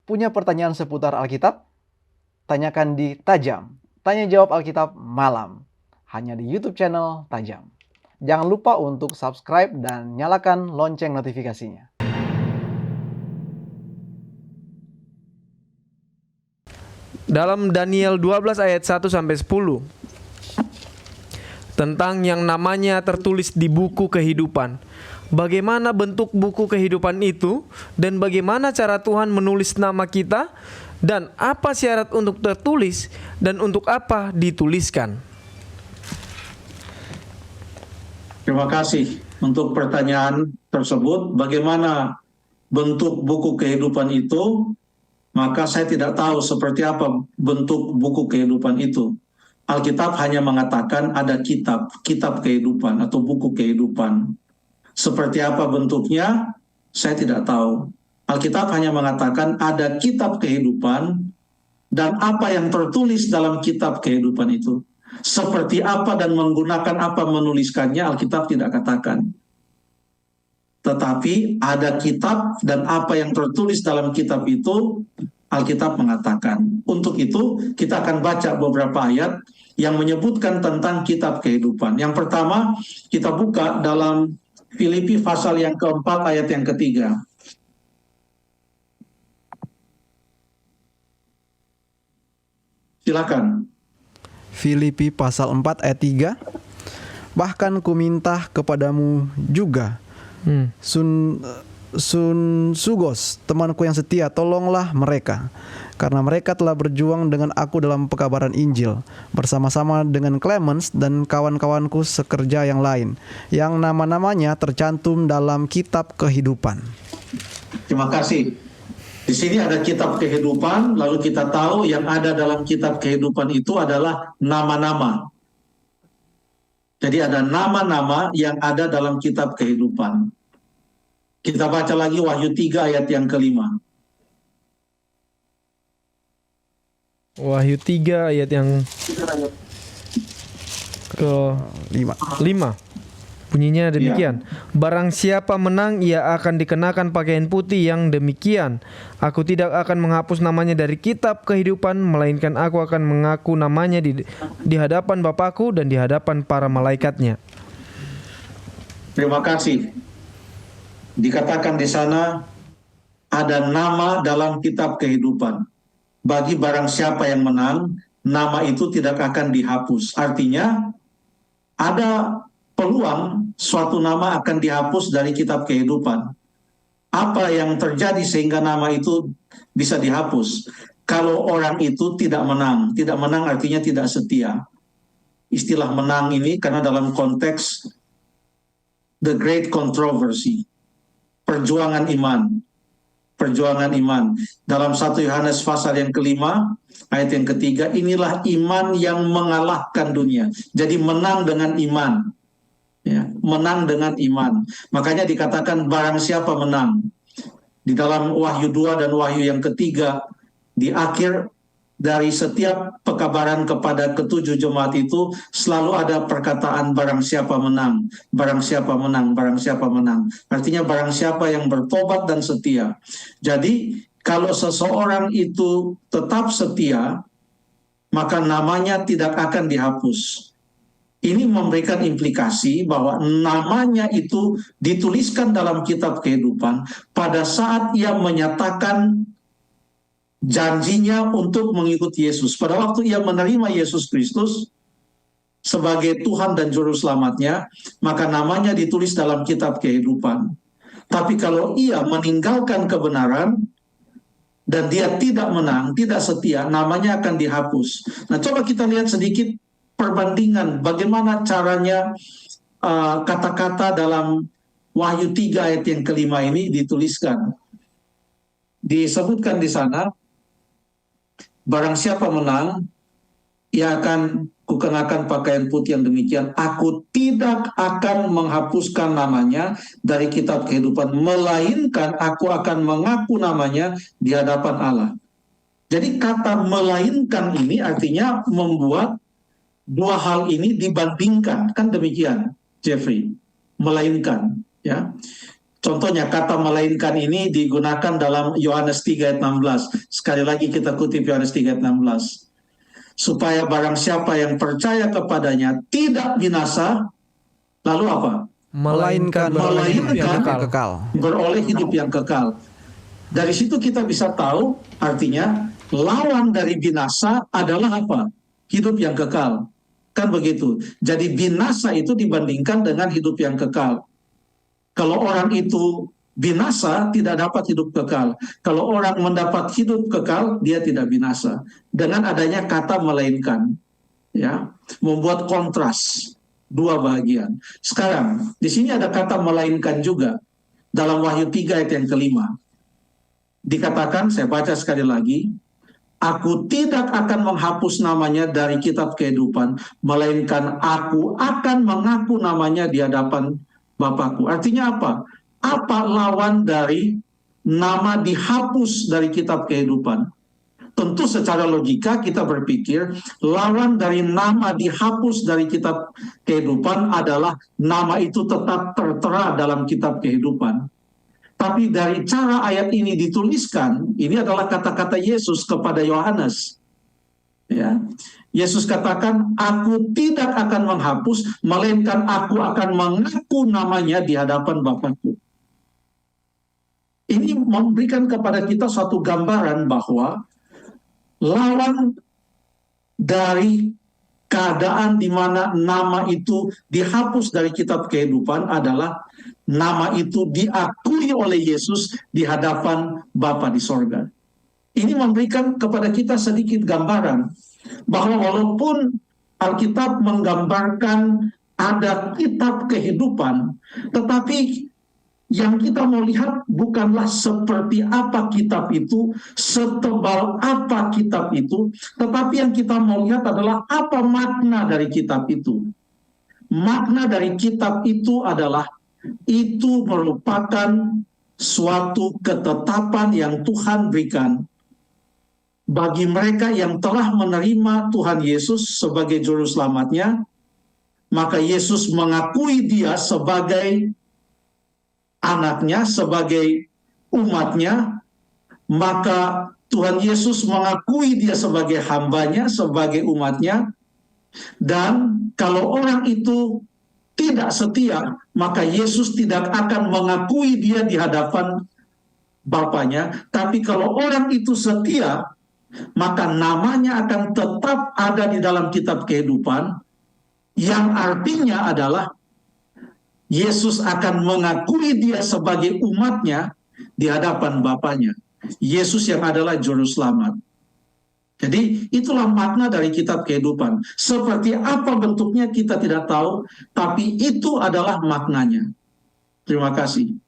Punya pertanyaan seputar Alkitab? Tanyakan di Tajam. Tanya jawab Alkitab malam. Hanya di YouTube channel Tajam. Jangan lupa untuk subscribe dan nyalakan lonceng notifikasinya. Dalam Daniel 12 ayat 1-10 tentang yang namanya tertulis di buku kehidupan. Bagaimana bentuk buku kehidupan itu dan bagaimana cara Tuhan menulis nama kita dan apa syarat untuk tertulis dan untuk apa dituliskan. Terima kasih untuk pertanyaan tersebut. Bagaimana bentuk buku kehidupan itu? Maka saya tidak tahu seperti apa bentuk buku kehidupan itu. Alkitab hanya mengatakan ada kitab kehidupan atau buku kehidupan. Seperti apa bentuknya, saya tidak tahu. Alkitab hanya mengatakan ada kitab kehidupan dan apa yang tertulis dalam kitab kehidupan itu. Seperti apa dan menggunakan apa menuliskannya, Alkitab tidak katakan. Tetapi ada kitab dan apa yang tertulis dalam kitab itu, Alkitab mengatakan. Untuk itu, kita akan baca beberapa ayat yang menyebutkan tentang kitab kehidupan. Yang pertama, kita buka dalam Filipi pasal yang keempat ayat yang ketiga. Silakan. Filipi pasal 4 ayat 3. Bahkan ku minta kepadamu juga, Sun Sugos, temanku yang setia, tolonglah mereka, karena mereka telah berjuang dengan aku dalam pekabaran Injil, bersama-sama dengan Clemens dan kawan-kawanku sekerja yang lain, yang nama-namanya tercantum dalam kitab kehidupan. Terima kasih. Di sini ada kitab kehidupan, lalu kita tahu yang ada dalam kitab kehidupan itu adalah nama-nama. Jadi ada nama-nama yang ada dalam kitab kehidupan. Kita baca lagi Wahyu 3 ayat yang kelima. Wahyu 3 ayat yang ke-5. Bunyinya demikian. Barang siapa menang, ia akan dikenakan pakaian putih yang demikian. Aku tidak akan menghapus namanya dari kitab kehidupan, melainkan aku akan mengaku namanya di hadapan Bapakku dan di hadapan para malaikatnya. Terima kasih. Dikatakan di sana ada nama dalam kitab kehidupan. Bagi barang siapa yang menang, nama itu tidak akan dihapus. Artinya ada peluang suatu nama akan dihapus dari kitab kehidupan. Apa yang terjadi sehingga nama itu bisa dihapus? Kalau orang itu tidak menang. Tidak menang artinya tidak setia. Istilah menang ini karena dalam konteks the great controversy. Perjuangan iman. Perjuangan iman. Dalam 1 Yohanes pasal yang kelima, ayat yang ketiga, inilah iman yang mengalahkan dunia. Jadi menang dengan iman. Ya, menang dengan iman. Makanya dikatakan barang siapa menang. Di dalam Wahyu 2 dan Wahyu yang ketiga, di akhir dari setiap pekabaran kepada ketujuh jemaat itu selalu ada perkataan barang siapa menang, barang siapa menang, barang siapa menang. Artinya barang siapa yang bertobat dan setia. Jadi kalau seseorang itu tetap setia, maka namanya tidak akan dihapus. Ini memberikan implikasi bahwa namanya itu dituliskan dalam kitab kehidupan pada saat ia menyatakan janjinya untuk mengikuti Yesus. Pada waktu ia menerima Yesus Kristus sebagai Tuhan dan Juru Selamatnya, maka namanya ditulis dalam kitab kehidupan. Tapi kalau ia meninggalkan kebenaran dan dia tidak menang, tidak setia, namanya akan dihapus. Nah, coba kita lihat sedikit perbandingan bagaimana caranya kata-kata dalam Wahyu 3 ayat yang kelima ini dituliskan. Disebutkan di sana, barang siapa menang, ia akan kukenakan pakaian putih yang demikian. Aku tidak akan menghapuskan namanya dari kitab kehidupan, melainkan aku akan mengaku namanya di hadapan Allah. Jadi kata melainkan ini artinya membuat dua hal ini dibandingkan. Kan demikian, Jeffrey. Melainkan. Ya. Contohnya kata melainkan ini digunakan dalam Yohanes 3 ayat 16. Sekali lagi kita kutip Yohanes 3 ayat 16. Supaya barang siapa yang percaya kepadanya tidak binasa, lalu apa? Melainkan beroleh hidup yang kekal. Beroleh hidup yang kekal. Dari situ kita bisa tahu artinya lawan dari binasa adalah apa? Hidup yang kekal. Kan begitu. Jadi binasa itu dibandingkan dengan hidup yang kekal. Kalau orang itu binasa, tidak dapat hidup kekal. Kalau orang mendapat hidup kekal, dia tidak binasa. Dengan adanya kata melainkan, ya, membuat kontras dua bagian. Sekarang, di sini ada kata melainkan juga dalam Wahyu 3 ayat yang kelima. Dikatakan, saya baca sekali lagi, aku tidak akan menghapus namanya dari kitab kehidupan, melainkan aku akan mengaku namanya di hadapan Bapakku. Artinya apa? Apa lawan dari nama dihapus dari kitab kehidupan? Tentu secara logika kita berpikir lawan dari nama dihapus dari kitab kehidupan adalah nama itu tetap tertera dalam kitab kehidupan. Tapi dari cara ayat ini dituliskan, ini adalah kata-kata Yesus kepada Yohanes. Ya. Yesus katakan, aku tidak akan menghapus, melainkan aku akan mengaku namanya di hadapan Bapakku. Ini memberikan kepada kita suatu gambaran bahwa lawan dari keadaan di mana nama itu dihapus dari kitab kehidupan adalah nama itu diakui oleh Yesus di hadapan Bapa di sorga. Ini memberikan kepada kita sedikit gambaran bahwa walaupun Alkitab menggambarkan ada kitab kehidupan, tetapi yang kita mau lihat bukanlah seperti apa kitab itu, setebal apa kitab itu, tetapi yang kita mau lihat adalah apa makna dari kitab itu. Makna dari kitab itu adalah itu merupakan suatu ketetapan yang Tuhan berikan bagi mereka yang telah menerima Tuhan Yesus sebagai juru selamatnya. Maka Yesus mengakui dia sebagai anaknya, sebagai umatnya. Maka Tuhan Yesus mengakui dia sebagai hambanya, sebagai umatnya. Dan kalau orang itu tidak setia, maka Yesus tidak akan mengakui dia di hadapan Bapaknya. Tapi kalau orang itu setia, maka namanya akan tetap ada di dalam kitab kehidupan, yang artinya adalah Yesus akan mengakui dia sebagai umatnya di hadapan Bapaknya. Yesus yang adalah juru selamat. Jadi itulah makna dari kitab kehidupan. Seperti apa bentuknya kita tidak tahu, tapi itu adalah maknanya. Terima kasih.